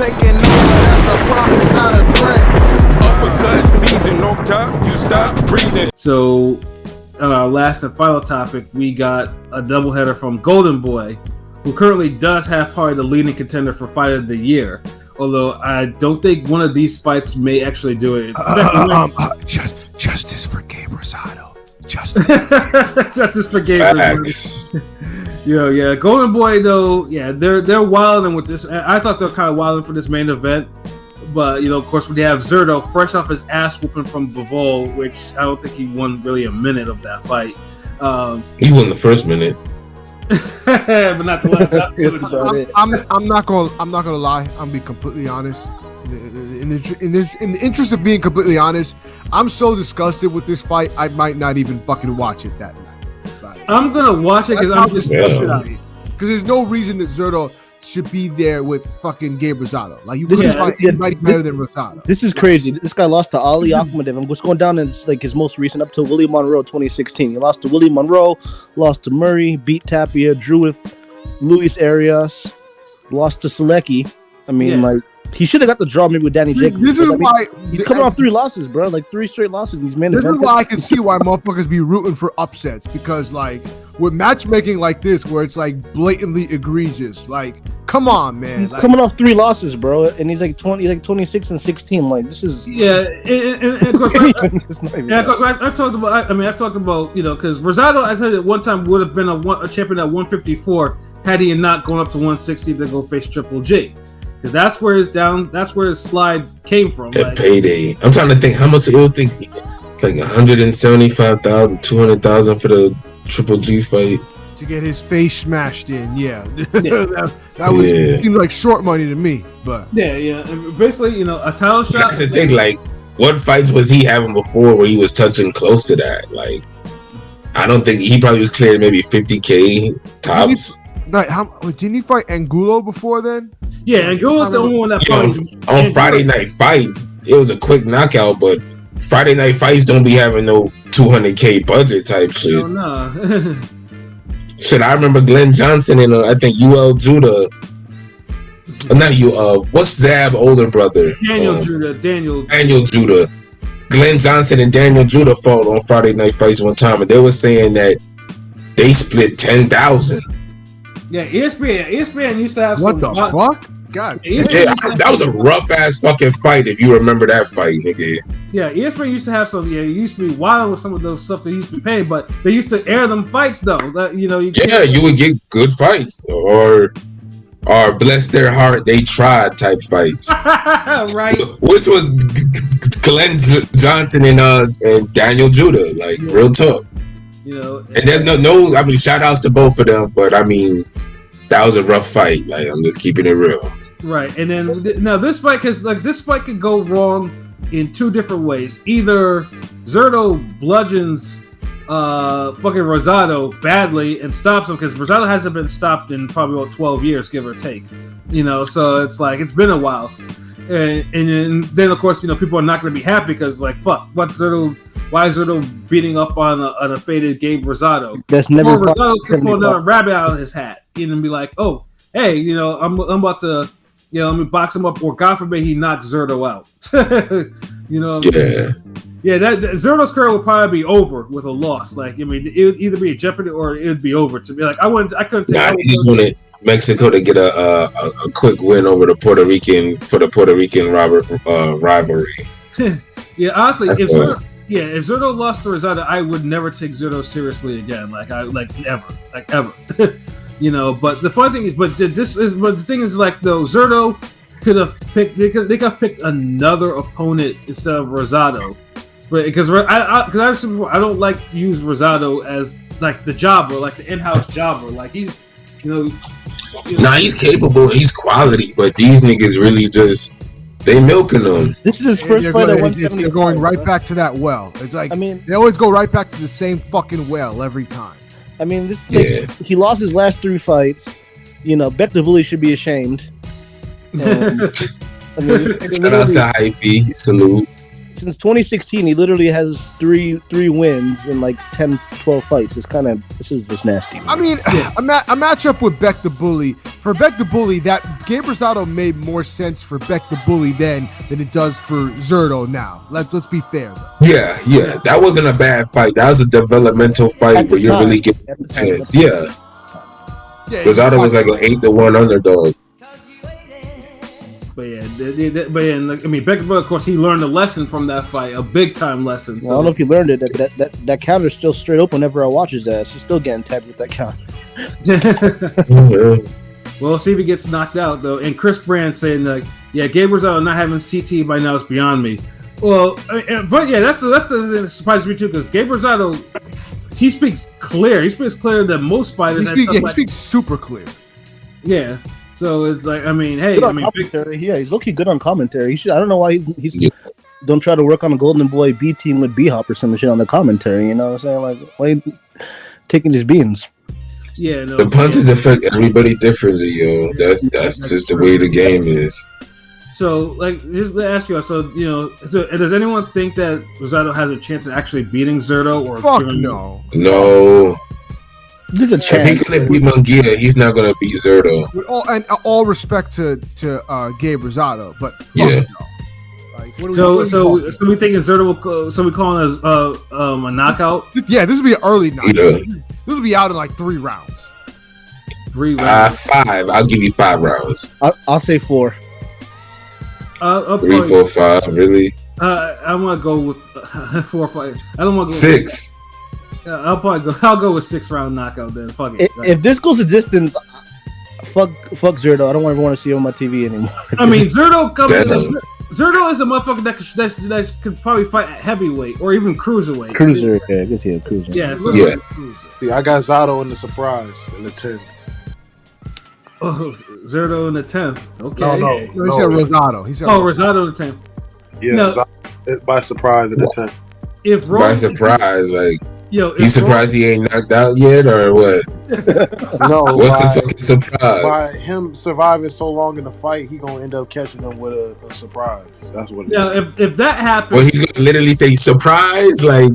taking over, that's a promise, not a threat. Uppercut season off top, you stop breathing. So, on our last and final topic, we got a doubleheader from Golden Boy, who currently does have probably the leading contender for Fight of the Year. Although I don't think one of these fights may actually do it. Justice for Gabriel Rosado. Justice. Justice for Gabriel. Yeah. Golden Boy though, yeah, they're wilding with this. I thought they were kind of wilding for this main event, but of course, we have Zurdo fresh off his ass whooping from Bivol, which I don't think he won really a minute of that fight. He won the first minute. But not the last. I'm not gonna lie. I'm gonna be completely honest. In the interest of being completely honest, I'm so disgusted with this fight. I might not even fucking watch it that night. I'm gonna watch it because I'm disgusted. Because there's no reason that Zurdo should be there with fucking Gabriel Rosado. Like you couldn't find anybody better than Rosado. This is crazy. This guy lost to Ali Akhmadev. I'm just going down in like his most recent up to Willie Monroe 2016. He lost to Willie Monroe, lost to Murray, beat Tapia, drew with Luis Arias, lost to Selecki. I mean, like he should have got the draw maybe with Danny Jacobs. This is why he's coming off 3 losses, bro. Like 3 straight losses. These men. This is why I can see why motherfuckers be rooting for upsets, because like with matchmaking like this, where it's like blatantly egregious, like come on, man. He's coming off 3 losses, bro, and he's like 26 and 16. Like this is and of course, I've talked about. I've talked about because Rosado, I said at one time would have been a champion at 154 had he not gone up to 160 to go face Triple G. Because that's where his slide came from. That payday. I'm trying to think how much it would think. Like 175,000, 200,000 for the Triple G fight to get his face smashed in. Yeah, that was seemed like short money to me. But and basically, a title shot. That's the thing. Like, what fights was he having before where he was touching close to that? Like, I don't think he probably was clearing maybe 50K tops. Didn't he fight Angulo before then? Yeah, Angulo's the only one that fought on Friday Night Fights. It was a quick knockout, but Friday Night Fights don't be having no 200K budget type shit. No. Shit, I remember Glenn Johnson and I think UL Judah. Not you. What's Zab older brother? Daniel Judah. Daniel Judah. Glenn Johnson and Daniel Judah fought on Friday Night Fights one time, and they were saying that they split 10,000. Yeah, ESPN used to have what the fuck? God, that was a rough ass fucking fight. If you remember that fight, nigga. Yeah, ESPN used to have some. Yeah, it used to be wild with some of those stuff they used to be paying, but they used to air them fights though. That, you would get good fights, or bless their heart, they tried type fights. Right. Which was Glenn Johnson and Daniel Judah, like real talk. And there's no. I mean, shout outs to both of them, but I mean, that was a rough fight. Like, I'm just keeping it real. Right, and then now this fight, because like this fight could go wrong in 2 different ways. Either Zurdo bludgeons fucking Rosado badly and stops him, because Rosado hasn't been stopped in probably about 12 years, give or take. So it's like it's been a while, and then of course people are not going to be happy because like fuck, why is Zurdo beating up on a faded Gabe Rosado? That's never. Rosado could pull another rabbit out of his hat and be like, oh, hey, I'm about to, let me box him up, or God forbid he knocks Zurdo out. What I'm saying? Yeah, that Zurdo's career would probably be over with a loss. Like, I mean, it would either be a jeopardy or it would be over. To be like, I couldn't take. I just wanted Mexico to get a quick win over the Puerto Rican rivalry. Yeah, honestly, if Zurdo lost to Rosado, I would never take Zurdo seriously again. Ever. But the funny thing is, but the thing is, like, though, Zurdo could have picked. They could have picked another opponent instead of Rosado, but because I don't like to use Rosado as like the jobber, like the in-house jobber. Like he's, he's capable, he's quality, but these niggas really just. They milking them. This is his first fight at 170. They're going right back to that well. It's like, they always go right back to the same fucking well every time. I mean, he lost his last 3 fights. Bet the bully should be ashamed. Shout out to Hypey. Salute. since 2016, he literally has three wins in like 10, 12 fights. This is just nasty. Man. I mean, a matchup with Beck the Bully. For Beck the Bully, that Gabriel Rosado made more sense for Beck the Bully then than it does for Zurdo now. Let's be fair, though. Yeah. That wasn't a bad fight. That was a developmental fight where you're really getting a chance. Yeah. Rosado was like an 8-1 underdog. But yeah, I mean, Beck, of course, he learned a lesson from that fight, a big time lesson. So. I don't know if you learned it. That counter's still straight open whenever I watch his ass. He's still getting tagged with that counter. We'll see if he gets knocked out though. And Chris Brand saying like, yeah, Gabriel Rosado not having CT by now is beyond me. Well, but yeah, that's the thing that surprises me too, because Gabriel Rosado, he speaks clear. He speaks clearer than most fighters. He speaks super clear. Yeah. So it's like, I mean, hey, he's looking good on commentary. I don't know why he's don't try to work on a Golden Boy B team with B Hop or some shit on the commentary. You know what I'm saying? Like, why are you taking these beans? Yeah, no, the punches affect everybody differently, yo. That's just the way the game is. So, like, just to ask you, so does anyone think that Rosado has a chance of actually beating Zurdo? Or fuck no. No. There's a chance. If he's gonna beat Munguia, he's not gonna beat Zurdo. With all respect to Gabe Rosado, but fuck no. Like, so we thinking Zurdo will? So we calling it a knockout? Yeah, this would be an early knockout. This will be out in like 3 rounds. 3 rounds. 5. I'll give you 5 rounds. I'll say 4. 3, 4, 5. Really? I'm gonna go with 4 or 5. I don't want to go 6. I'll go with 6-round knockout then. Fuck it. If this goes to distance, fuck Zurdo. I don't ever want to see him on my TV anymore. I mean, Zurdo is a motherfucker that could probably fight at heavyweight or even cruiserweight. Cruiser, I guess he had cruiser. Yeah. See, I got Zotto in the surprise in the 10th. Oh, Zurdo in the 10th. Okay. No, he said Rosado. Rosado in the 10th. Yeah, no. By surprise in the 10th. By surprise, like. Yo, you surprised he ain't knocked out yet, or what? No. What's the fucking surprise? By him surviving so long in the fight, he gonna end up catching him with a surprise. That's what it is. If that happens, well, he's gonna literally say surprise, like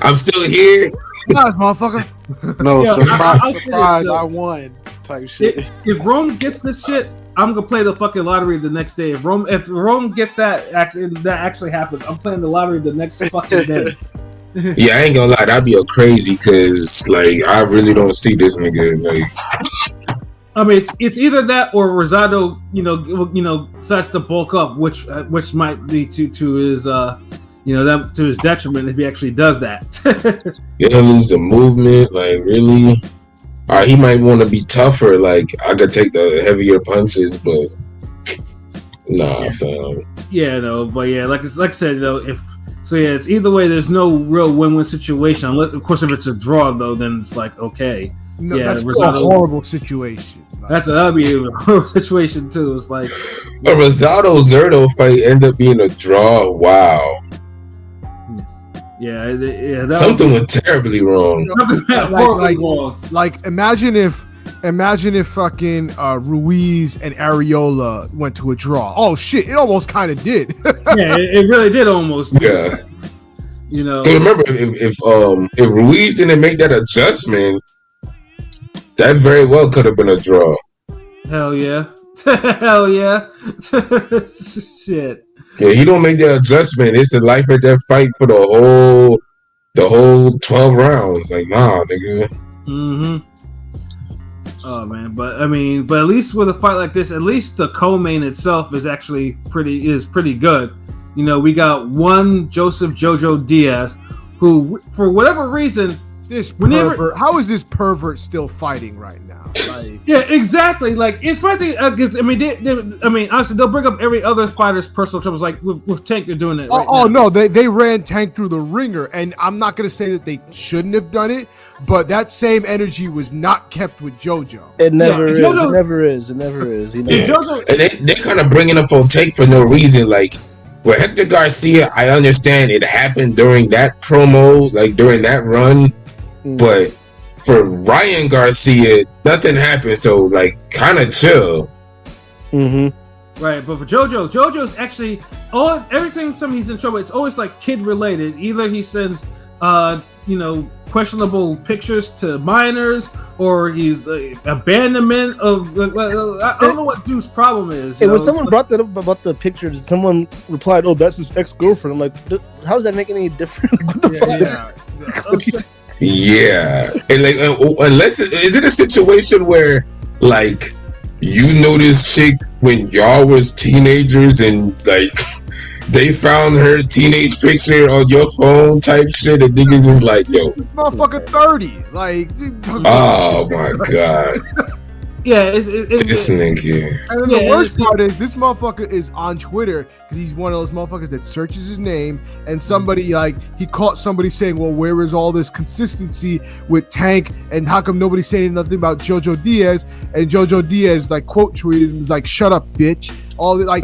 I'm still here. Surprise, motherfucker. No, surprise! I won. Type shit. If Rome gets this shit, I'm gonna play the fucking lottery the next day. If Rome gets that actually happens, I'm playing the lottery the next fucking day. Yeah, I ain't gonna lie, that'd be a crazy, cause like I really don't see this nigga. Like, I mean, it's either that or Rosado, decides to bulk up, which might be to his to his detriment if he actually does that. Yeah, lose the movement, like really. All right, he might want to be tougher. Like I could take the heavier punches, but nah, fam. Yeah, no, but yeah, like I said, it's either way. There's no real win-win situation. Unless, of course, if it's a draw, though, then it's like okay. No, yeah, that's a horrible situation. That'd be a horrible situation too. It's like a Rosado Zurdo fight end up being a draw. Wow. Yeah. Something went terribly wrong. Like imagine if fucking Ruiz and Areola went to a draw. Oh shit! It almost kind of did. Yeah, it really did almost. Yeah. So remember, if Ruiz didn't make that adjustment, that very well could have been a draw. Hell yeah! Hell yeah! Shit. Yeah, he don't make that adjustment. It's a life or death fight for the whole 12 rounds. Like, nah, nigga. Mm-hmm. Oh man, but at least with a fight like this, at least the co-main itself is actually pretty good. We got one Joseph JoJo Diaz, who for whatever reason, how is this pervert still fighting right now? Like, yeah, exactly. Like it's funny because honestly, they'll bring up every other fighter's personal troubles. Like with Tank, they're doing it. No, they ran Tank through the ringer, and I'm not gonna say that they shouldn't have done it, but that same energy was not kept with JoJo. It never is. It never is. And they're kind of bringing up on Tank for no reason. Like with Hector Garcia, I understand it happened during that promo, like during that run. But for Ryan Garcia, nothing happened, so like kind of chill. Mm-hmm. Right, but for JoJo's actually every time he's in trouble, it's always like kid related. Either he sends questionable pictures to minors, or he's abandonment of. I don't know what dude's problem is. When someone brought that up about the pictures, someone replied, "Oh, that's his ex-girlfriend." I'm like, how does that make any difference? What the fuck? Yeah, and like unless is it a situation where like you know this chick when y'all was teenagers and like they found her teenage picture on your phone type shit, and niggas is like, yo, this motherfucker 30. Like, oh my god. Yeah, it's this nigga. And then the worst part is this motherfucker is on Twitter because he's one of those motherfuckers that searches his name, and somebody he caught somebody saying, well, where is all this consistency with Tank, and how come nobody's saying nothing about JoJo Diaz? And JoJo Diaz like quote tweeted and was like, shut up, bitch. All like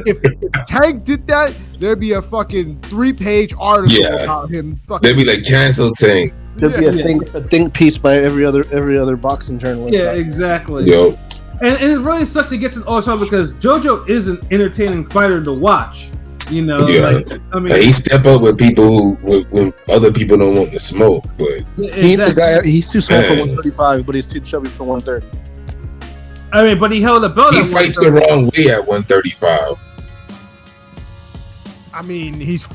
if Tank did that, there'd be a fucking 3-page article about him. They'd be like, cancel Tank. There'd be a think piece by every other boxing journalist. Yeah, exactly. Yo. And it really sucks he gets in all trouble because JoJo is an entertaining fighter to watch. You know, he step up with people when other people don't want to smoke. But he's too small for 135, but he's too chubby for 130. I mean, but he held a belt. He fights the wrong way at 135. I mean, he's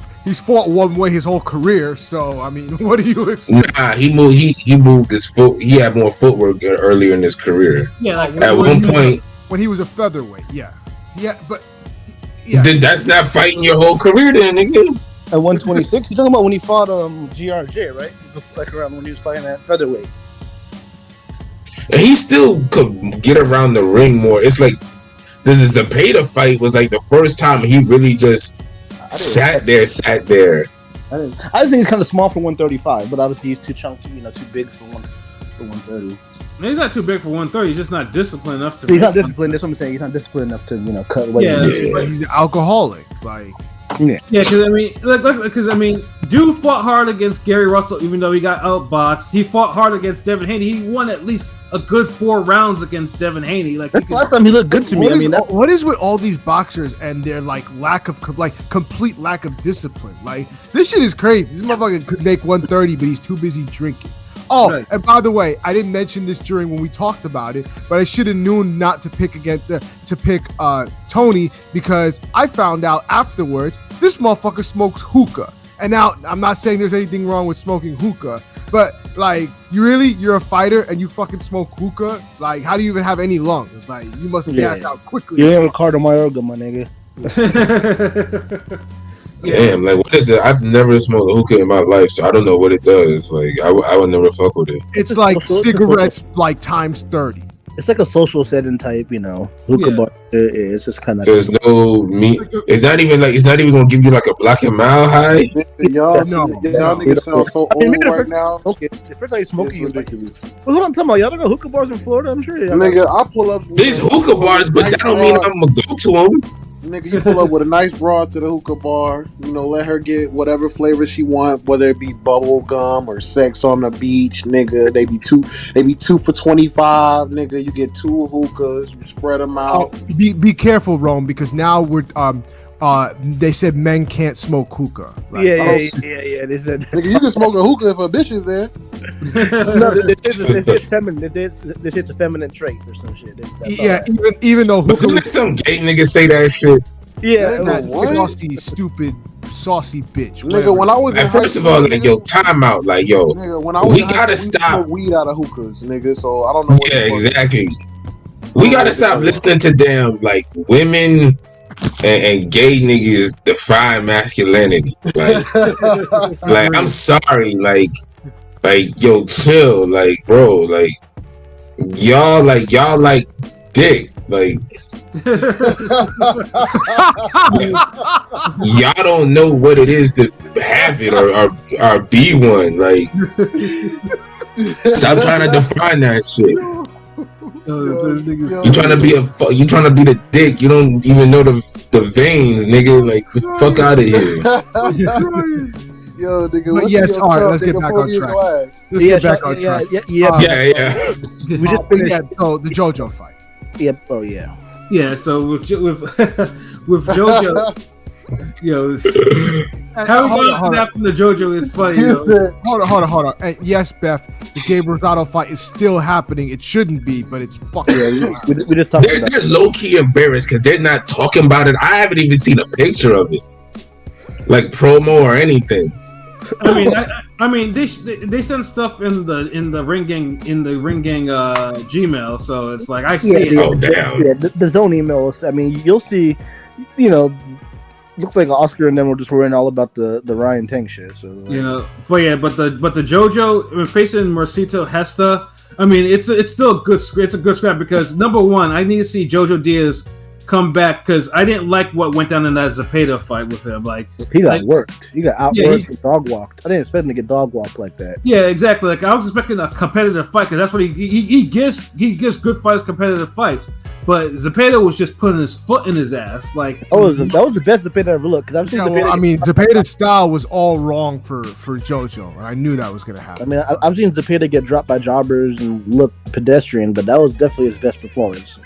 fought one way his whole career, so I mean, what do you expect? Nah, he moved his foot. He had more footwork earlier in his career. Yeah, like at one point when he was a featherweight. Then that's not fighting your whole career, then, nigga. At 126, you're talking about when he fought GRJ, right? Like around when he was fighting at featherweight. And he still could get around the ring more. It's like the Zepeda fight was like the first time he really just sat there. I just think he's kind of small for 135, but obviously he's too chunky, too big for 130. He's not too big for 130. He's just not disciplined enough to. He's not disciplined. That's what I'm saying. He's not disciplined enough to cut away. Yeah, he's an alcoholic. Like, because I mean, dude fought hard against Gary Russell, even though he got outboxed. He fought hard against Devin Haney. He won at least a good 4 rounds against Devin Haney. Like that's the last time he looked good to me. What is with all these boxers and their complete lack of discipline? Like, this shit is crazy. This motherfucker could make 130, but he's too busy drinking. Oh, right. And by the way, I didn't mention this during when we talked about it, but I should have known not to pick Tony, because I found out afterwards this motherfucker smokes hookah. And now I'm not saying there's anything wrong with smoking hookah, but like, you're a fighter and you fucking smoke hookah? Like, how do you even have any lungs? Like, you must have gassed out quickly. You ain't Ricardo Mayorga, my nigga. Damn, like, what is it? I've never smoked a hookah in my life, so I don't know what it does. Like, I would never fuck with it. It's like cigarettes, like times 30. It's like a social setting type, hookah bar. It's just kind of. There's no meat. It's not even gonna give you like a Black and Mild high. Y'all niggas sound so old right now. Okay, the first time you smoke, it's ridiculous. Well, hold on, talking about y'all don't got hookah bars in Florida. I'm sure. Nigga, I pull up. There's hookah bars, but that don't mean I'm gonna go to them. Nigga, you pull up with a nice broad to the hookah bar, let her get whatever flavor she want, whether it be bubble gum or sex on the beach, nigga. They be 2 for $25, nigga. You get 2 hookahs, you spread them out. Oh, be careful, Rome, because now we're they said men can't smoke hookah. Right? Yeah. They said nigga, you can smoke a hookah if a bitch is there. No, it's feminine. This it's a feminine trait or some shit. Even though hookah, some gay nigga say that shit. Yeah, that saucy, stupid, saucy bitch. Nigga, when I was in first of all, like, yo, time out, like, yo, nigga, when I was we gotta stop weed out of hookahs, nigga. So I don't know. Exactly. We gotta stop listening to damn like women and gay niggas define masculinity. Like, I'm sorry, like, yo, chill, like, bro, like, y'all like dick, like. Y'all don't know what it is to have it or be one. Like, stop trying to define that shit. You trying to be the dick. You don't even know the veins, nigga. Like, the fuck out of here. Yo, nigga. Yes, all right. Let's get back on track. Let's get back on track. Yeah. Yeah. We just finished the JoJo fight. Yep. Oh yeah. Yeah, so with with JoJo, how we happen to JoJo is funny. Hold on. And yes, Beth, the Gabriel Rosado fight is still happening. It shouldn't be, but it's fucking. We just talked about they're low key embarrassed because they're not talking about it. I haven't even seen a picture of it, like promo or anything. I mean, they send stuff in the ring gang Gmail, so it's like I see it. Oh damn! Yeah, the zone emails. I mean, you'll see. Looks like Oscar and them were just worrying all about the Ryan Tank shit. So like, but the JoJo facing Mercito Gesta. I mean, it's still a good scrap because number one, I need to see JoJo Diaz come back because I didn't like what went down in that Zepeda fight with him. Like he got worked. He got outworked and dog walked. I didn't expect him to get dog walked like that. Yeah, exactly. Like I was expecting a competitive fight because that's what he gives good fights, competitive fights. But Zepeda was just putting his foot in his ass. Like that was the best Zepeda I ever looked. Because Zepeda's style was all wrong for JoJo, and I knew that was gonna happen. I mean, I've seen Zepeda get dropped by jobbers and look pedestrian, but that was definitely his best performance.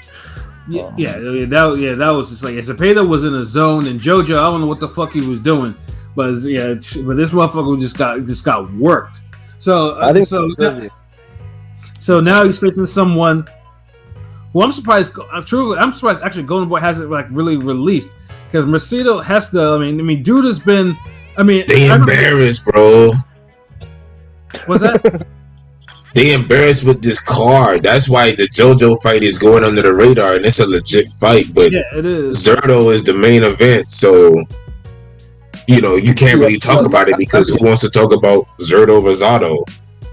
That was just like Zepeda was in a zone, and JoJo, I don't know what the fuck he was doing, but this motherfucker just got worked. So I think so now he's facing someone. Well, I'm surprised actually Golden Boy hasn't like really released because Mercito Gesta. I mean, dude has been. They embarrassed, bro. What's that? They embarrassed with this card. That's why the JoJo fight is going under the radar, and it's a legit fight. But yeah, it is. Zurdo is the main event, so you can't really talk about it because who wants to talk about Zurdo Rosado?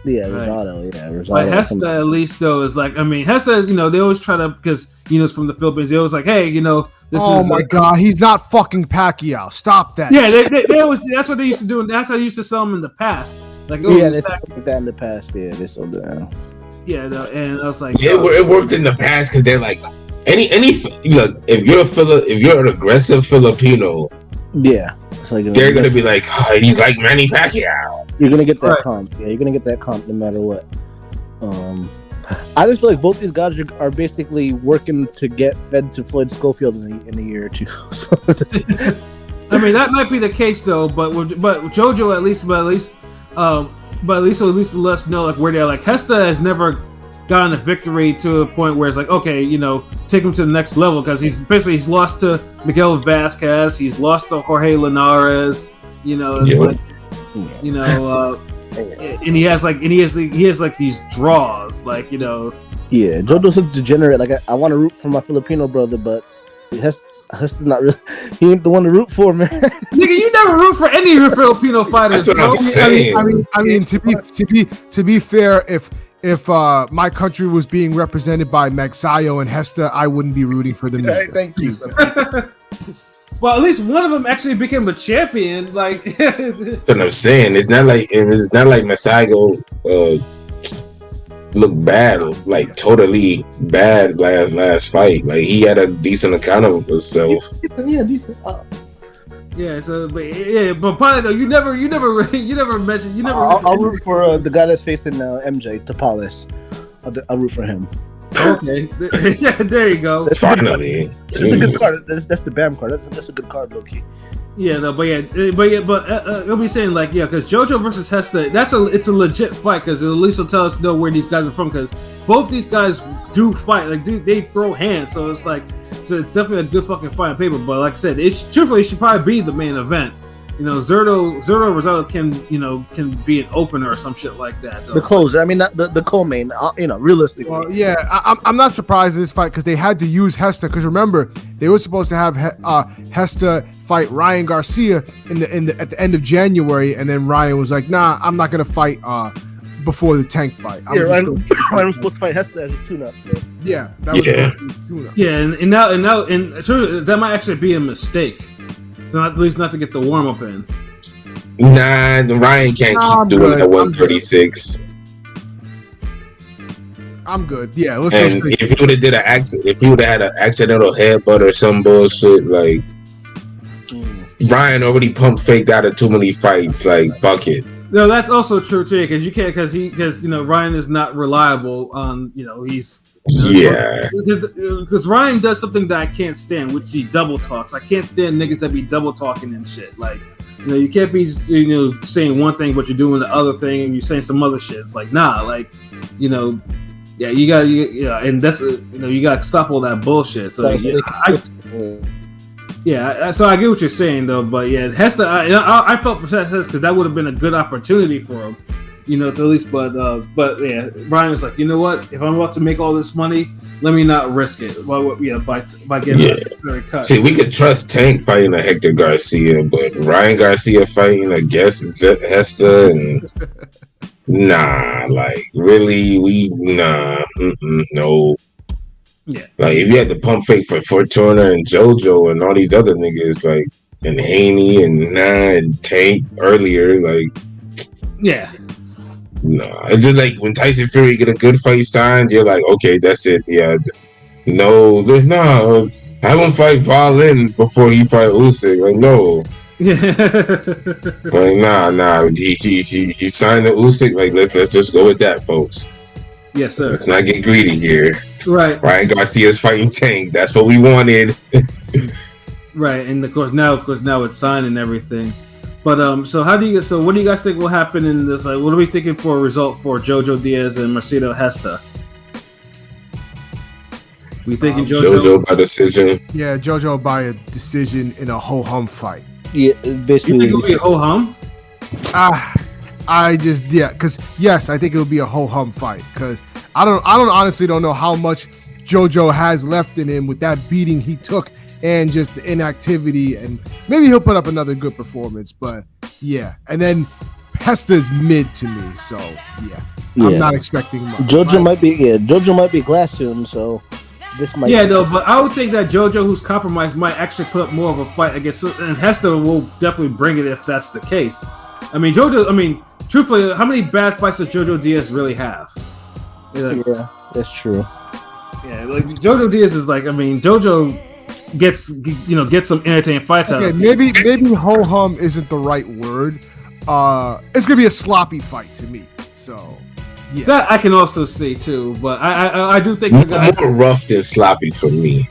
Yeah, Rosado. Yeah, Rosado. But Gesta at least though is like, Gesta, they always try to because it's from the Philippines. They always like, hey, this is. Oh my god, he's not fucking Pacquiao. Stop that. Yeah, they always. That's what they used to do, and that's how they used to sell him in the past. Like, they still did that in the past. Yeah, they still do. Yeah, and I was like, it worked in the past because they're like, if you're an aggressive Filipino, yeah, it's like they're gonna be like, he's like Manny Pacquiao. You're gonna get that comp. Yeah, you're gonna get that comp no matter what. I just feel like both these guys are basically working to get fed to Floyd Schofield in a year or two. That might be the case though, but JoJo at least to let us know like where they're like. Gesta has never gotten a victory to a point where it's like, okay, take him to the next level because he's lost to Miguel Vasquez, he's lost to Jorge Linares, and he has these draws, like Yeah, JoJo's a degenerate. Like I want to root for my Filipino brother, but Gesta not really. He ain't the one to root for, man. Nigga, you never root for any of your Filipino fighters. That's what I'm saying. I mean, to be fair, if my country was being represented by Magsayo and Gesta, I wouldn't be rooting for them. Right, thank you. Well, at least one of them actually became a champion. Like that's what I'm saying. It's not like Magsayo looked bad, like totally bad last fight. Like he had a decent account of himself. Yeah, decent. Yeah, so but probably though you never mentioned. I'll root for the guy that's facing MJ Tapales. I'll root for him. Okay, yeah, there you go. Finally, that's a good card. That's the BAM card. That's a good card, low-key. Yeah, no, but it'll be saying like, yeah, because JoJo versus Gesta, it's a legit fight because at least it'll tell us where these guys are from because both these guys do fight, like they throw hands, so it's like it's definitely a good fucking fight on paper. But like I said, it should probably be the main event. Zurdo Rosado can be an opener or some shit like that. Though. The closer, I mean, not the co-main. Realistically. Well, yeah, I'm not surprised in this fight because they had to use Gesta because remember they were supposed to have Gesta fight Ryan Garcia at the end of January, and then Ryan was like, "Nah, I'm not gonna fight before the Tank fight." Ryan was supposed to fight Gesta as a tune-up. Yeah, that was a tune-up. Yeah, and now that might actually be a mistake. At least not to get the warm up in. Nah, Ryan can't keep doing that 136. I'm good. Yeah, let's and if he would have did if he would have had an accidental headbutt or some bullshit, like Ryan already pump faked out of too many fights. Like fuck it. No, that's also true too, because Ryan is not reliable on he's Yeah, because Ryan does something that I can't stand, which he double talks. I can't stand niggas that be double talking and shit. Like, you can't be saying one thing but you're doing the other thing and you're saying some other shit. It's like, nah, like, yeah, you gotta, and that's you gotta stop all that bullshit. So so I get what you're saying though, but yeah, Hesta, I felt for Hesta because that would have been a good opportunity for him. To at least, but yeah, Brian was like, you know what? If I'm about to make all this money, let me not risk it. By getting very cut. See, we could trust Tank fighting a Hector Garcia, but Ryan Garcia fighting a Hesta, and nah, like really, no. Yeah, like if you had to pump fake for Fortuna and JoJo and all these other niggas, like and Haney and Tank earlier, like yeah. No, it's just like when Tyson Fury get a good fight signed, you're like, okay, that's it. Yeah, no, have him fight Violin before he fight Usyk. Like, no, like nah. He signed the Usyk. Like, let's just go with that, folks. Yes, sir. Let's not get greedy here. Right. Ryan Garcia's fighting Tank. That's what we wanted. Right, and of course now it's signed and everything. But so what do you guys think will happen in this? Like, what are we thinking for a result for JoJo Diaz and Mercito Gesta? We thinking JoJo by decision? Yeah, JoJo by a decision in a ho hum fight. Yeah, basically. You think it'll be a ho hum? Because yes, I think it will be a ho hum fight. Because I honestly don't know how much JoJo has left in him with that beating he took. And just the inactivity, and maybe he'll put up another good performance, but yeah. And then Hesta's mid to me, so yeah. I'm not expecting much. JoJo might be glass soon, so this might. Yeah, though, but I would think that JoJo, who's compromised, might actually put up more of a fight against, and Hesta will definitely bring it if that's the case. I mean, truthfully, how many bad fights does JoJo Diaz really have? Yeah, that's true. Yeah, like JoJo Diaz is like, JoJo gets some entertaining fights out of it. Maybe ho hum isn't the right word. It's gonna be a sloppy fight to me. So yeah, that I can also see too. But I do think more rough than sloppy for me.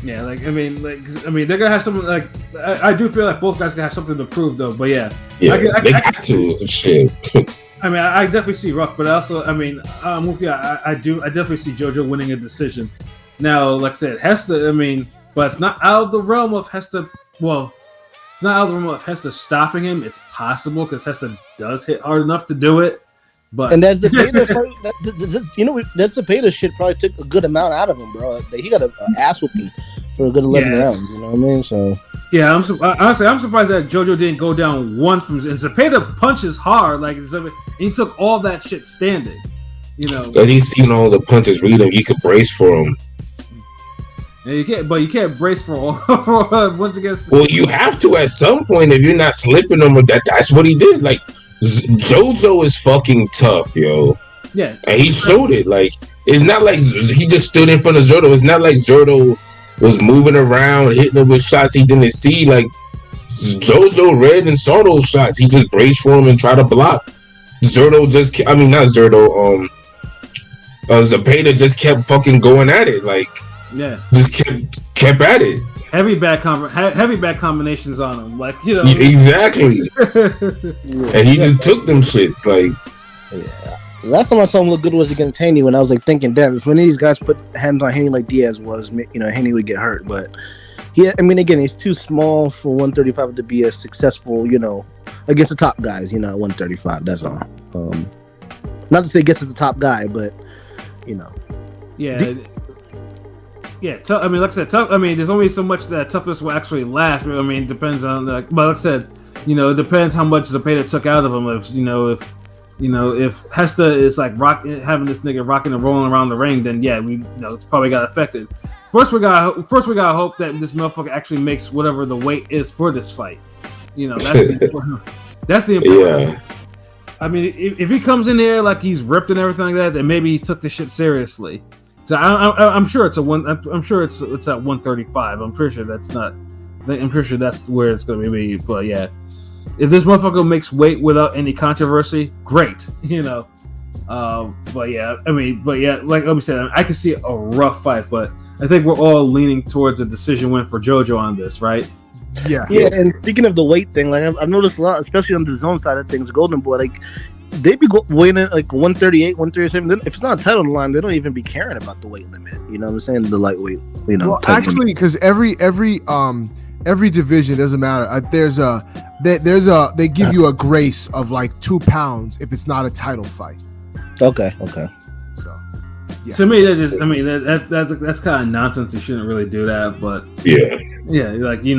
Yeah, they're gonna have something like I do feel like both guys gonna have something to prove though. But yeah, they got to shit. I definitely see rough, but also I'm with you. I definitely see JoJo winning a decision. Now, like I said, Hesta, but it's not out of the realm of Hesta. Well, it's not out of the realm of Hesta stopping him. It's possible because Hesta does hit hard enough to do it. But and that's the Zepeda that Zepeda shit probably took a good amount out of him, bro. He got an ass whooping for a good 11 rounds. You know what I mean? So yeah, I'm surprised that JoJo didn't go down once from. And Zepeda punches hard, and he took all that shit standing. Because he's seen all the punches read him, he could brace for him. And you can't brace for once against. Well, you have to at some point if you're not slipping them. That's what he did. Like JoJo is fucking tough, yo. Yeah, and he showed it. Like it's not like he just stood in front of Zurdo. It's not like Zurdo was moving around, hitting him with shots he didn't see. Like JoJo read and saw those shots. He just braced for him and tried to block. Zurdo not Zurdo. Zepeda just kept fucking going at it. Like. Yeah, just kept at it. Heavy back combinations on him, exactly. And he just took them shits, like. Yeah. Last time I saw him look good was against Haney when I was thinking, damn, if one of these guys put hands on Haney like Diaz was, Haney would get hurt. But again, he's too small for 135 to be a successful, against the top guys, 135. That's all. Not to say against the top guy, but yeah. Yeah, like I said, there's only so much that toughness will actually last. But it depends on but like I said, it depends how much Zepeda took out of him. If Hesta is having this nigga rocking and rolling around the ring, then yeah, it's probably got affected. First we gotta hope that this motherfucker actually makes whatever the weight is for this fight. That's the important. Yeah. If he comes in there like he's ripped and everything like that, then maybe he took this shit seriously. So I'm sure it's I'm sure it's at 135. I'm pretty sure that's where it's gonna be. But yeah, if this motherfucker makes weight without any controversy, great. But yeah, like we said, I can see a rough fight, but I think we're all leaning towards a decision win for JoJo on this, right? Yeah. And speaking of the weight thing, like I've noticed a lot, especially on the zone side of things, Golden Boy, like they be weighing in like 138, 137. Then if it's not a title line, they don't even be caring about the weight limit. You know what I'm saying? The lightweight, you know. Well, actually, because every division doesn't matter. They give you a grace of like 2 pounds if it's not a title fight. Okay. So, yeah. To me, that's kind of nonsense. You shouldn't really do that, but yeah, like you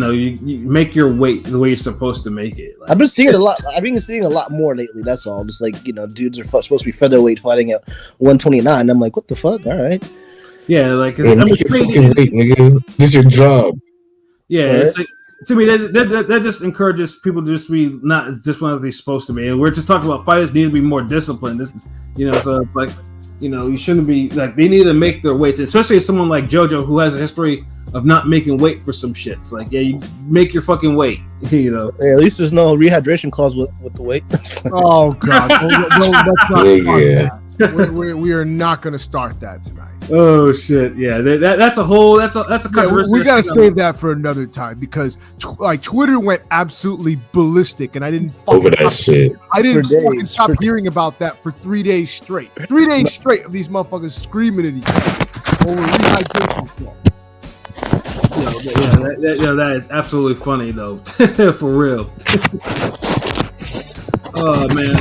make your weight the way you're supposed to make it. Like, I've been seeing a lot. I've been seeing a lot more lately. That's all. Just like dudes are supposed to be featherweight fighting at 129. I'm like, what the fuck? All right. Yeah, like make your fucking weight, nigga. This is your job. Yeah, right. It's like, to me, that just encourages people to just be not just what they're supposed to be. And we're just talking about fighters need to be more disciplined. So it's like, you shouldn't be like they need to make their weights, especially as someone like JoJo who has a history of not making weight for some shit. It's like, yeah, you make your fucking weight, Hey, at least there's no rehydration clause with the weight. Oh god, let's not we are not going to start that tonight. Oh shit! Yeah, that's a controversy. We gotta save that for another time because Twitter went absolutely ballistic, and I didn't over that shit. I didn't fucking stop hearing about that for 3 days straight. 3 days straight of these motherfuckers screaming at each other over rehydration clause. That is absolutely funny though, for real. Oh man,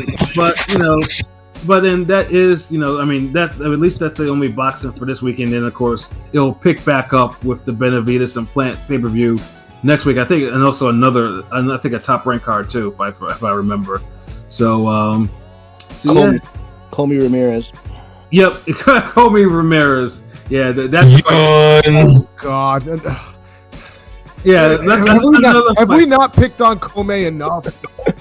but then that is, at least that's the only boxing for this weekend. And of course, it'll pick back up with the Benavidez and Plant pay-per-view next week, I think, and also a top rank card too, if I remember. So Comey Ramirez. Yep, Comey Ramirez. Yeah, that's. Oh God. Yeah, have we not picked on Comey enough?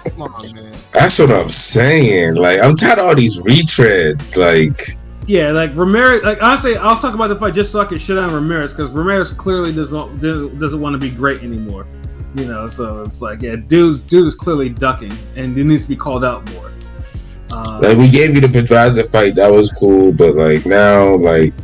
Come on, man. That's what I'm saying. Like, I'm tired of all these retreads. Like, yeah, like Ramirez. Like, honestly, I'll talk about the fight just so I can shit on Ramirez because Ramirez clearly doesn't want to be great anymore. So it's like, yeah, dude is clearly ducking, and he needs to be called out more. Like, we gave you the Pedraza fight, that was cool, but like now, like,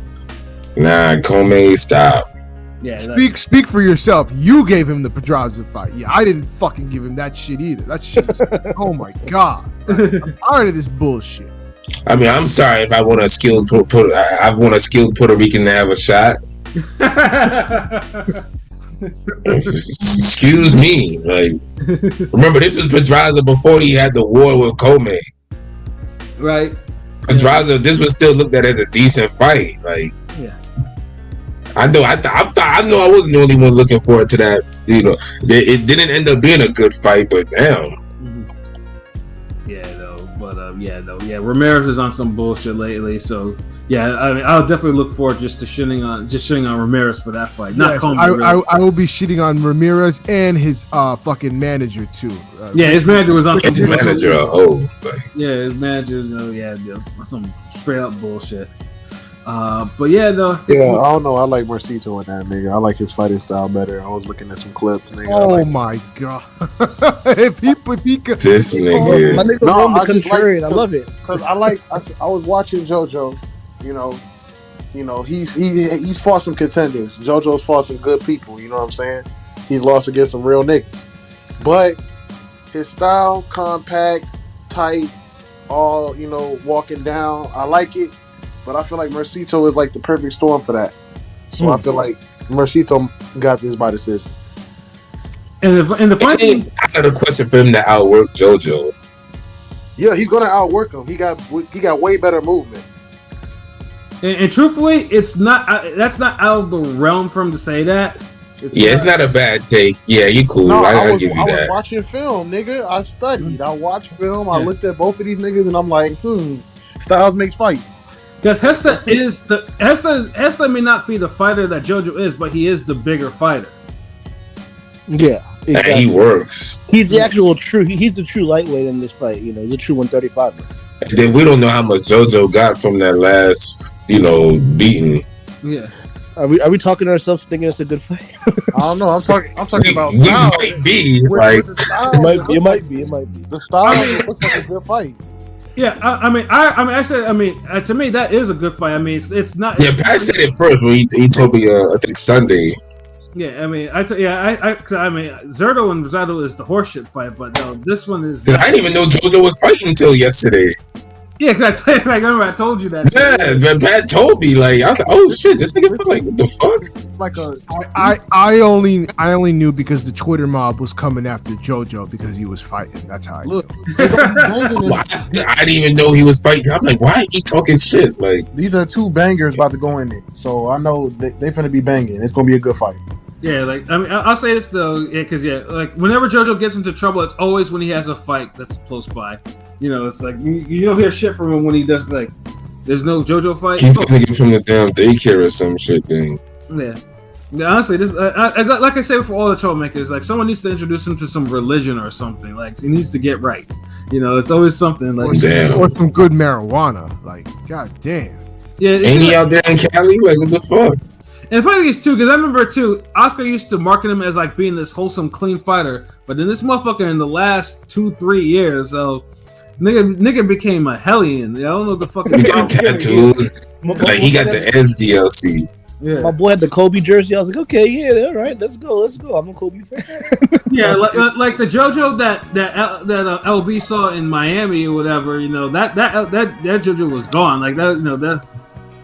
nah, Comey, stop. Yeah, speak for yourself. You gave him the Pedraza fight. Yeah, I didn't fucking give him that shit either. That shit was, oh my god, I'm tired of this bullshit. I mean, I'm sorry if I want a skilled Puerto Rican to have a shot. Excuse me. Like, remember, this was Pedraza before he had the war with Comey. Right. Pedraza, this was still looked at as a decent fight. Like, yeah. I know I wasn't the only one looking forward to that. It didn't end up being a good fight, but damn. Yeah, Ramirez is on some bullshit lately, so yeah, I mean, I'll definitely look forward to shitting on Ramirez for that fight. Not Comey. I will be shitting on Ramirez and his fucking manager too. His manager was on some manager. His manager. Some straight up bullshit. But yeah, though. I don't know. I like Mercito in that nigga. I like his fighting style better. I was looking at some clips, nigga. Oh my god! if he could, this nigga. My nigga, no, I just like, I love it because I was watching JoJo. He's fought some contenders. JoJo's fought some good people. You know what I'm saying? He's lost against some real niggas, but his style, compact, tight, all walking down. I like it. But I feel like Mercito is like the perfect storm for that. So I feel like Mercito got this by decision. And the funny thing, I had a question for him to outwork JoJo. Yeah, he's gonna outwork him. He got way better movement. And truthfully, it's not. That's not out of the realm for him to say that. It's not a bad take. Yeah, you cool. No, I give you that. I was watching film, nigga. I studied. I watched film. I looked at both of these niggas, and I'm like, styles makes fights. Because Gesta may not be the fighter that JoJo is, but he is the bigger fighter. Yeah, exactly. And he works. He's the actual true. He's the true lightweight in this fight. He's a true 135. And then we don't know how much JoJo got from that last, beating. Yeah. Are we talking to ourselves thinking it's a good fight? I don't know. I'm talking about we style. Might be with like the style, it might be. The style looks like a good fight. Yeah, I said, to me that is a good fight. I mean, it's not. Yeah, Pat said it first when he told me. I think Sunday. Yeah, Zurdo and Rosado is the horseshit fight, but no, this one is. I didn't even know JoJo was fighting until yesterday. Yeah, exactly. Like, remember I told you that. Yeah, but Pat told me, like, I was like, oh shit, this nigga like, what the fuck? I only knew because the Twitter mob was coming after JoJo because he was fighting. That's how I knew. I didn't even know he was fighting. I'm like, why he talking shit? Like, these are two bangers about to go in there, so I know they finna be banging. It's gonna be a good fight. Yeah, like I'll say this though, because like whenever JoJo gets into trouble, it's always when he has a fight that's close by. You know, it's like you don't hear shit from him when he does like. There's no JoJo fight. Keep trying to get from the damn daycare or some shit thing. Yeah. Honestly, this like I say for all the troublemakers, like someone needs to introduce him to some religion or something. Like he needs to get right. You know, it's always something like or some good marijuana. Like, god damn. Yeah, ain't he out there in Cali? Like, what the fuck? And the funny thing is too, because I remember too, Oscar used to market him as like being this wholesome, clean fighter, but then this motherfucker in the last 2-3 years, so nigga became a hellion. I don't know the fucking. He got tattoos. Like he got the SDLC. Yeah. My boy had the Kobe jersey. I was like, okay, yeah, all right, let's go. I'm a Kobe fan. Yeah, like the JoJo that LB saw in Miami or whatever. You know that JoJo was gone. Like that, you know that.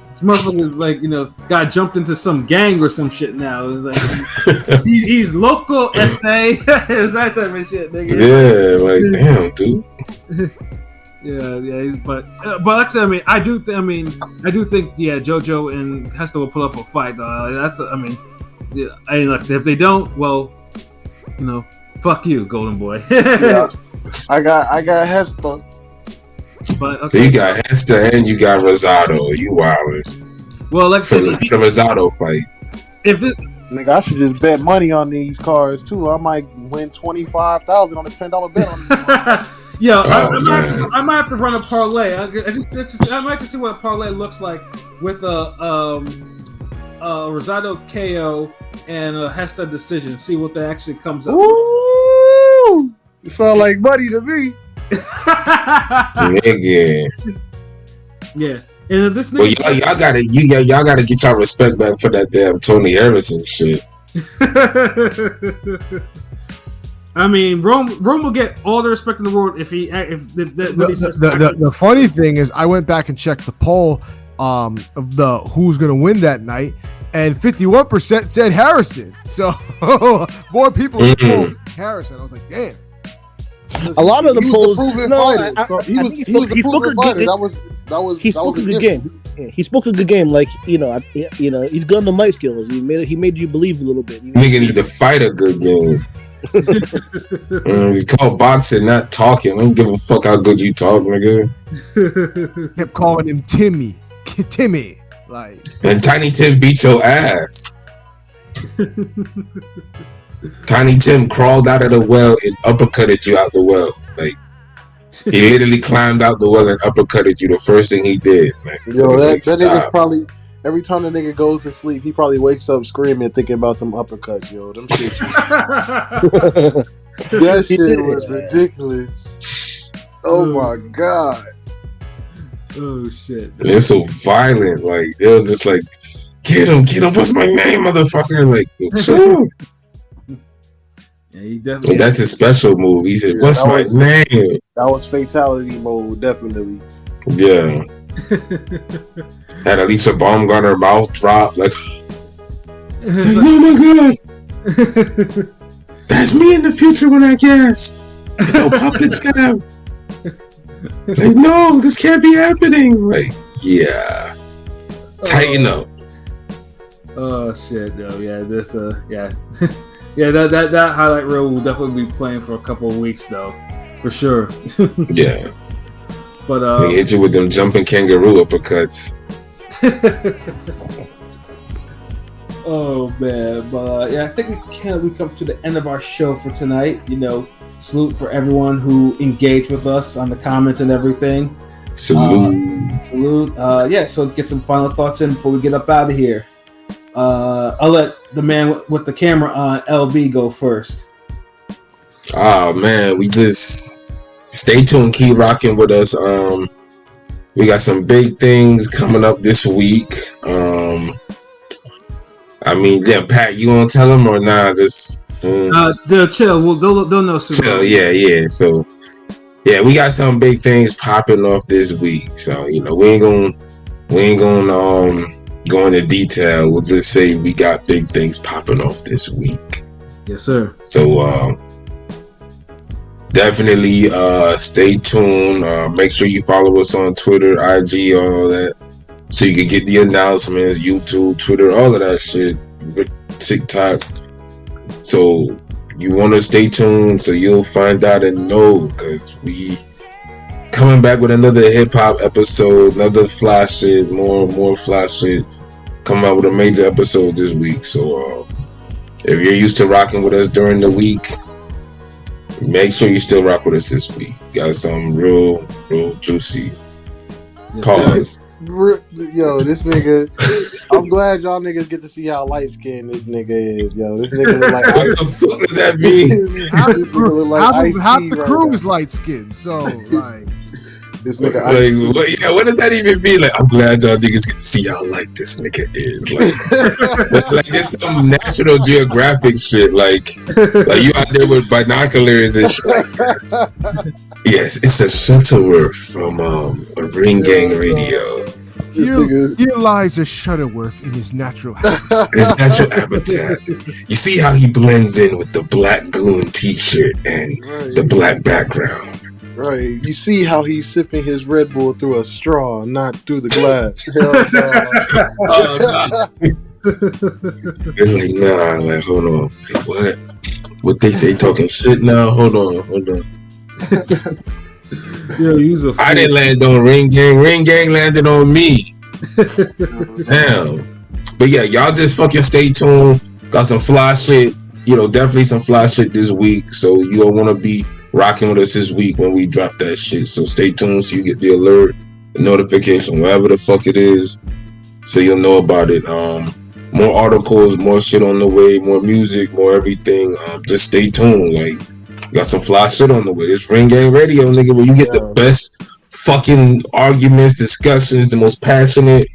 This motherfucker is like, you know, got jumped into some gang or some shit now. It's like he's local SA. It's that type of shit, nigga. Yeah, like damn, dude. Yeah. But like I said, I do think, JoJo and Hester will put up a fight. Like I said, if they don't, well, you know, fuck you, Golden Boy. Yeah, I got Hester. But okay. So you got Hester and you got Rosado. You wildin'. Well, like I said, the Rosado fight. Nigga, I should just bet money on these cards too. I might win $25,000 on a $10 bet on these. Yeah, I might have to run a parlay. I might have to see what a parlay looks like with a Rosado KO and a Hester decision. See what that actually comes up. Ooh, you sound like money to me. Nigga. Yeah. And this well, y'all gotta get y'all respect back for that damn Tony Harrison shit. I mean, Rome will get all the respect in the world if the funny thing is, I went back and checked the poll of the who's gonna win that night, and 51% said Harrison. So more people voted Harrison. I was like, damn. A lot of the polls. He spoke a good game. Yeah, he spoke a good game. Like he's good on the mic skills. He made you believe a little bit. Nigga need to fight a good game. It's called boxing, not talking. I don't give a fuck how good you talk, nigga. Kept calling him Timmy. Like, and Tiny Tim beat your ass. Tiny Tim crawled out of the well and uppercutted you out the well. Like, he literally climbed out the well and uppercutted you. The first thing he did. Like, yo, that nigga's probably, every time the nigga goes to sleep, he probably wakes up screaming, thinking about them uppercuts. Yo, them shit. That shit was ridiculous. Oh my god. Oh shit. They're so violent. Like, they was just like, get him. What's my name, motherfucker? Like, chill. Yeah, he definitely. That's his special move. He said, "What's my name?" That was fatality mode, definitely. Yeah. Had Alicia Baumgartner mouth drop like, oh my god, that's me in the future when I guess. Don't pop the jab. Like, no, this can't be happening. Like, yeah, tighten up. Oh shit, though. Yeah, this. Yeah. Yeah, that highlight reel will definitely be playing for a couple of weeks, though, for sure. Yeah, but they hit you with them jumping kangaroo uppercuts. Oh man, but yeah, I think we come to the end of our show for tonight. You know, salute for everyone who engaged with us on the comments and everything. Salute. Yeah, so get some final thoughts in before we get up out of here. I'll let the man with the camera on, LB, go first. Oh man, we just stay tuned. Keep rocking with us. We got some big things coming up this week. I mean, yeah, Pat, you want to tell them or not? Just chill. We'll they'll know soon. Chill, yeah. So, yeah, we got some big things popping off this week. So, you know, we ain't gonna go into detail. We'll just say we got big things popping off this week. Yes, sir. So, definitely stay tuned. Make sure you follow us on Twitter, IG, all that, so you can get the announcements. YouTube, Twitter, all of that shit. TikTok. So you want to stay tuned so you'll find out and know, because we coming back with another hip hop episode, another fly shit, more fly shit. Coming out with a major episode this week. So if you're used to rocking with us during the week, make sure you still rock with us this week. Got some real juicy. Pause. Yo, this nigga. I'm glad y'all niggas get to see how light skinned this nigga is. Yo, this nigga look like ice. What the fuck does that mean? This nigga look like ice. Half the crew is light skinned, so like. This nigga ice. What does that even mean? Like, I'm glad y'all niggas get to see how light this nigga is. Like it's some National Geographic shit. Like you out there with binoculars and shit like that. Yes, it's a Shuttleworth from Ring Gang Radio. Here lies a Shuttleworth in his natural habitat. You see how he blends in with the black goon t-shirt and the black background. Right. You see how he's sipping his Red Bull through a straw, not through the glass. It's like, nah, like, hold on. Like, what? What they say talking shit now? Hold on. Yo, use a fool. I didn't land on Ring Gang. Ring Gang landed on me. Damn. But yeah, y'all just fucking stay tuned. Got some fly shit. You know, definitely some fly shit this week. So you don't want to be rocking with us this week when we drop that shit. So stay tuned so you get the alert, the notification, whatever the fuck it is, so you'll know about it. More articles, more shit on the way, more music, more everything. Just stay tuned. Like, got some fly shit on the way. This Ring Gang Radio, nigga, where you get the best fucking arguments, discussions, the most passionate,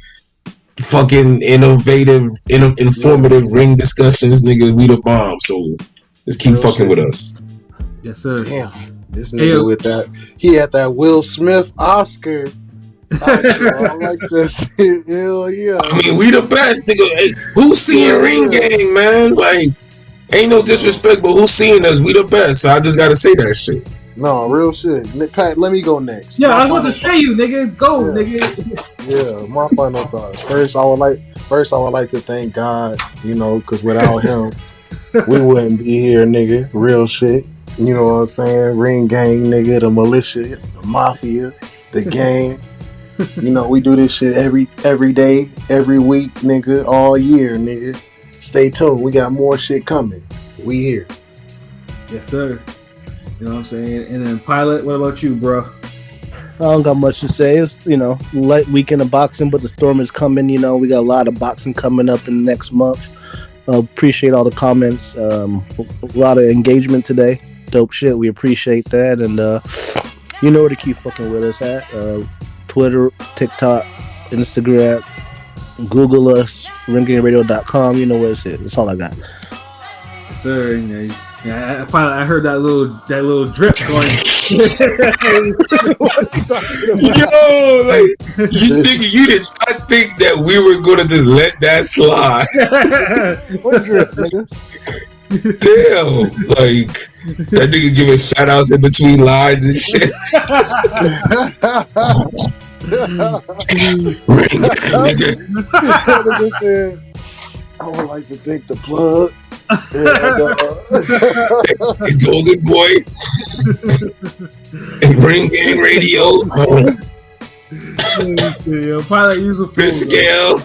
fucking innovative, informative ring discussions, nigga. We the bomb. So just keep fucking with us. Yes, sir. Damn, this nigga with that. He had that Will Smith Oscar. I like that shit. Hell yeah. I mean, we the best, nigga. Hey, who's seeing Ring Gang, man? Like, ain't no disrespect, but who's seeing us? We the best. So I just gotta say that shit. No, real shit. Pat, let me go next. Yeah, I was about to say you, nigga. Go, nigga. Yeah, my final thoughts. First, I would like to thank God, you know, because without him, we wouldn't be here, nigga. Real shit. You know what I'm saying? Ring Gang, nigga, the militia, the mafia, the gang. You know, we do this shit every day, every week, nigga, all year, nigga. Stay tuned. We got more shit coming. We here. Yes, sir. You know what I'm saying? And then Pilot, what about you, bro? I don't got much to say. It's, you know, light weekend of boxing, but the storm is coming. You know, we got a lot of boxing coming up in the next month. Appreciate all the comments. A lot of engagement today. Dope shit. We appreciate that. And you know where to keep fucking with us at. Twitter, TikTok, Instagram, Google us, ringgangradio.com. You know where it's at. That's all I got. Yes, sir. Yeah, I heard that little drip going. Yo, like you did not think that we were gonna just let that slide. What drip, nigga? Damn, like that nigga giving shout outs in between lines and shit. Ring that nigga. I would like to thank the plug. And Golden Boy and Ring Gang Radio. Pilot use a Fish Scale.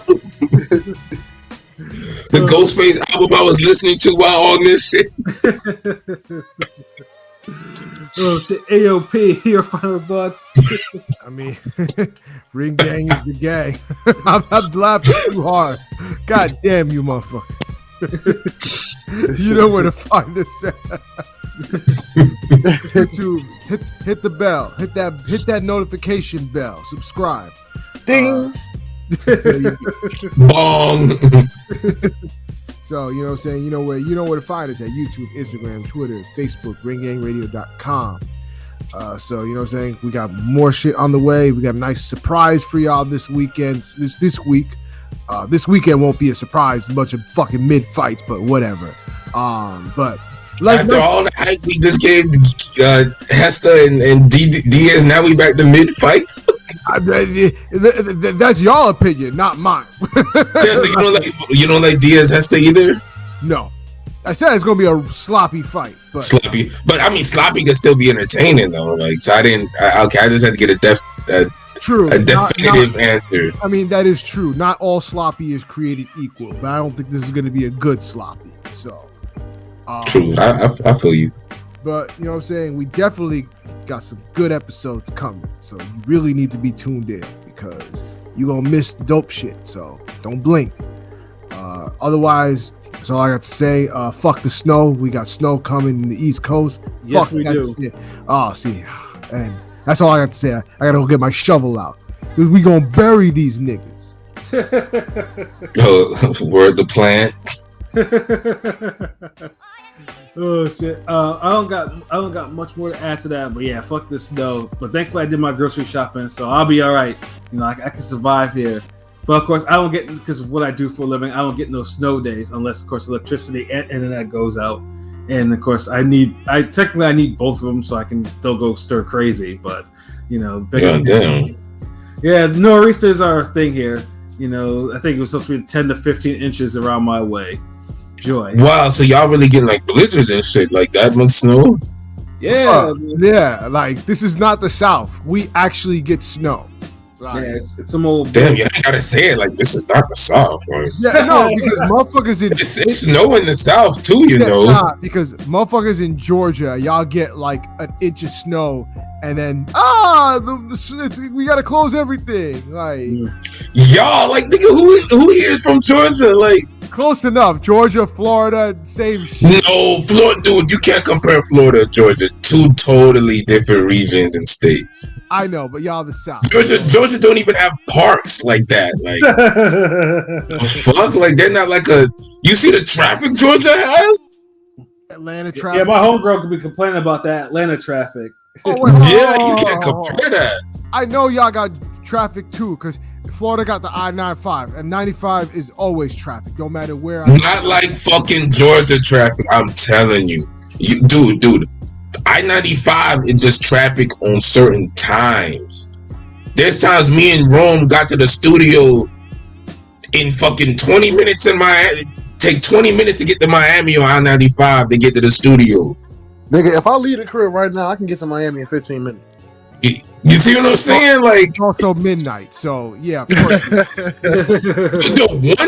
The Ghostface album I was listening to while on this shit. AOP, your final thoughts? I mean, Ring Gang is the gang. I'm laughing too hard. God damn you, motherfuckers. You know where to find us at. YouTube, hit the bell, hit that notification bell, subscribe. Ding. Bong. So, you know what I'm saying? You know where to find us at YouTube, Instagram, Twitter, Facebook, ringgangradio.com. So, you know what I'm saying? We got more shit on the way. We got a nice surprise for y'all this weekend. This week. This weekend won't be a surprise, a bunch of fucking mid-fights, but whatever. But after all the hype we just gave Hesta and Diaz, now we back to mid-fights? That's y'all opinion, not mine. Yeah, so you don't like Diaz Hesta either? No. I said it's gonna be a sloppy fight. But sloppy. But I mean sloppy can still be entertaining though. Like so I just had to get a definitive answer. I mean that is true. Not all sloppy is created equal, but I don't think this is gonna be a good sloppy. So true. I feel you. But you know what I'm saying? We definitely got some good episodes coming. So you really need to be tuned in because you're gonna miss the dope shit. So don't blink. Otherwise, that's all I got to say. Fuck the snow. We got snow coming in the East Coast. Yes, Fuck we do. Shit. Oh, see. And that's all I got to say. I got to go get my shovel out. We gonna bury these niggas. Word the plan. Oh shit! I don't got much more to add to that, but yeah, fuck this snow. But thankfully, I did my grocery shopping, so I'll be all right. You know, I can survive here. But of course, I don't get, because of what I do for a living, I don't get no snow days unless, of course, electricity and internet goes out. And of course, I need both of them so I can still go stir crazy. But you know, yeah, nor'easters are a thing here. You know, I think it was supposed to be 10 to 15 inches around my way. Joy. Wow, so y'all really getting like blizzards and shit like that much snow? Yeah, yeah. Like this is not the South. We actually get snow. Like, yeah, it's some old. Damn, you ain't gotta say it like this is not the South. Like. Yeah, no, because motherfuckers in it's snow in the South too, you know. Nah, because motherfuckers in Georgia, y'all get like an inch of snow, and then we gotta close everything. Like y'all, like nigga, who here is from Georgia? Like close enough. Georgia, Florida, same shit. No, Florida, dude, you can't compare Florida and Georgia. Two totally different regions and states. I know, but y'all the South. Georgia don't even have parks like that. Like, fuck, like they're not like a. You see the traffic Georgia has? Atlanta traffic. Yeah, my homegirl could be complaining about that Atlanta traffic. You can't compare that. I know y'all got traffic too, because Florida got the I-95, and 95 is always traffic, no matter where. Not like fucking Georgia traffic. I'm telling you, dude. I-95 is just traffic on certain times. There's times me and Rome got to the studio in fucking 20 minutes in Miami. Take 20 minutes to get to Miami on I-95 to get to the studio. Nigga, if I leave the crib right now, I can get to Miami in 15 minutes. You see what I'm saying? Like it's also midnight, so yeah. One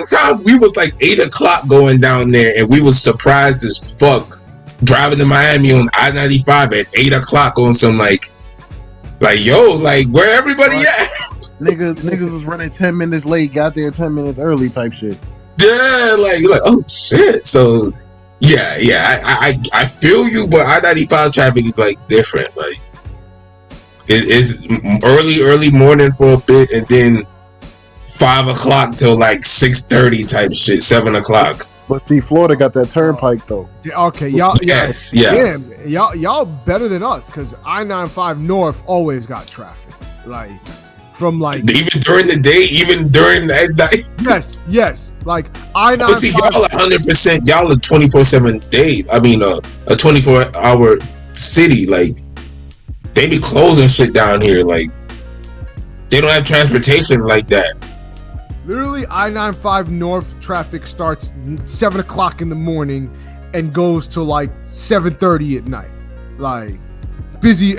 time we was like 8 o'clock going down there, and we was surprised as fuck driving to Miami on I-95 at 8 o'clock on some like yo, like where everybody at? Niggas was running 10 minutes late, got there 10 minutes early type shit. Yeah, like you're like, oh shit. So yeah, I feel you, but I-95 traffic is like different. Like it's early morning for a bit, and then 5 o'clock till like 6:30 type shit, 7 o'clock. But see, Florida got that turnpike though. Okay, y'all. Yes, yeah. Damn, y'all better than us, because I-95 North always got traffic. Like from like even during the day, even during that night. Yes. Like I-95. But see, y'all 100%. Y'all a 24/7 day. I mean, a 24-hour city. Like they be closing shit down here. Like they don't have transportation like that. Literally, I-95 North traffic starts 7 o'clock in the morning and goes to like 7:30 at night. Like busy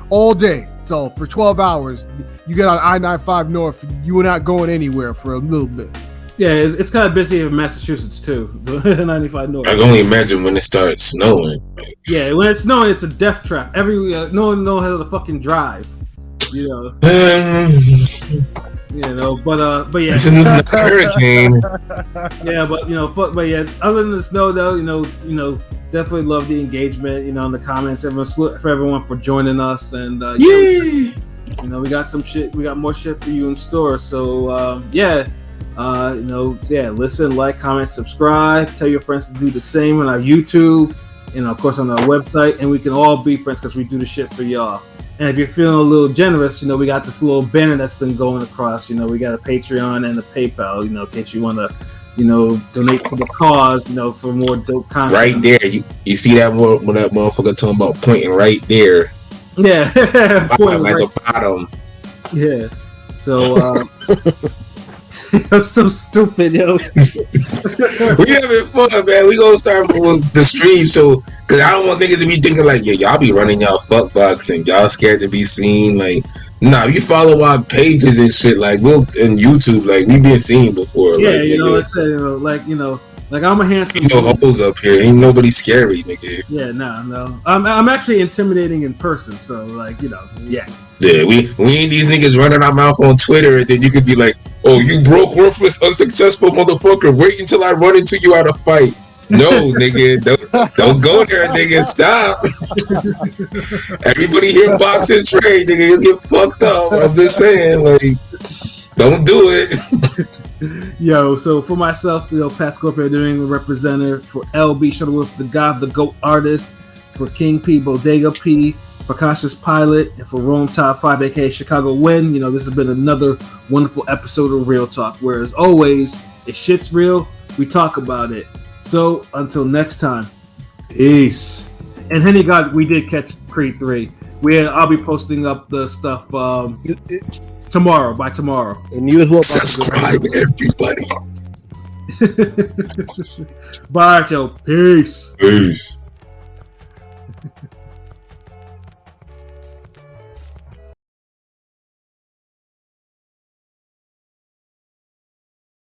all day. So for 12 hours, you get on I-95 North, you are not going anywhere for a little bit. Yeah, it's kind of busy in Massachusetts too. The 95 North. I can only imagine when it starts snowing. Yeah, when it's snowing, it's a death trap. No one knows how to fucking drive. You know. But yeah. This is not a hurricane. Yeah, but but yeah. Other than the snow, though, definitely love the engagement. In the comments, everyone for joining us, and we got some shit. We got more shit for you in store. So listen, like, comment, subscribe. Tell your friends to do the same on our YouTube, and of course on our website. And we can all be friends because we do the shit for y'all. And if you're feeling a little generous, we got this little banner that's been going across. We got a Patreon and a PayPal. In case you want to, donate to the cause. For more dope content. Right there, you see that when that motherfucker talking about pointing right there. Yeah, pointing at the bottom. Yeah. So. I'm so stupid, yo. We having fun, man. We gonna start with the stream, cause I don't want niggas to be thinking like, yeah, y'all be running y'all fuck box and y'all scared to be seen. Like, nah, you follow our pages and shit. Like, in YouTube, like we been seen before. Yeah, like, like I'm a handsome. Ain't no hoes up here. Ain't nobody scary, nigga. Yeah, no. I'm actually intimidating in person, so yeah. Yeah, we ain't these niggas running our mouth on Twitter, and then you could be like, "Oh, you broke, worthless, unsuccessful motherfucker! Wait until I run into you at a fight." No, nigga, don't go there, nigga. Stop. Everybody here boxing trade, nigga. You get fucked up. I'm just saying, like, don't do it. Yo, so for myself, Pat Scorpio, doing representative for LB Shuttleworth, the God, the GOAT artist, for King P, Bodega P, for Conscious Pilot, and for Rome Top 5, aka Chicago Win. This has been another wonderful episode of Real Talk, where as always, if shit's real, we talk about it. So until next time, peace. And Henny God, we did catch Creed 3. I'll be posting up the stuff tomorrow. And you as well. Subscribe, everybody. Bye, Joe. Peace. Peace.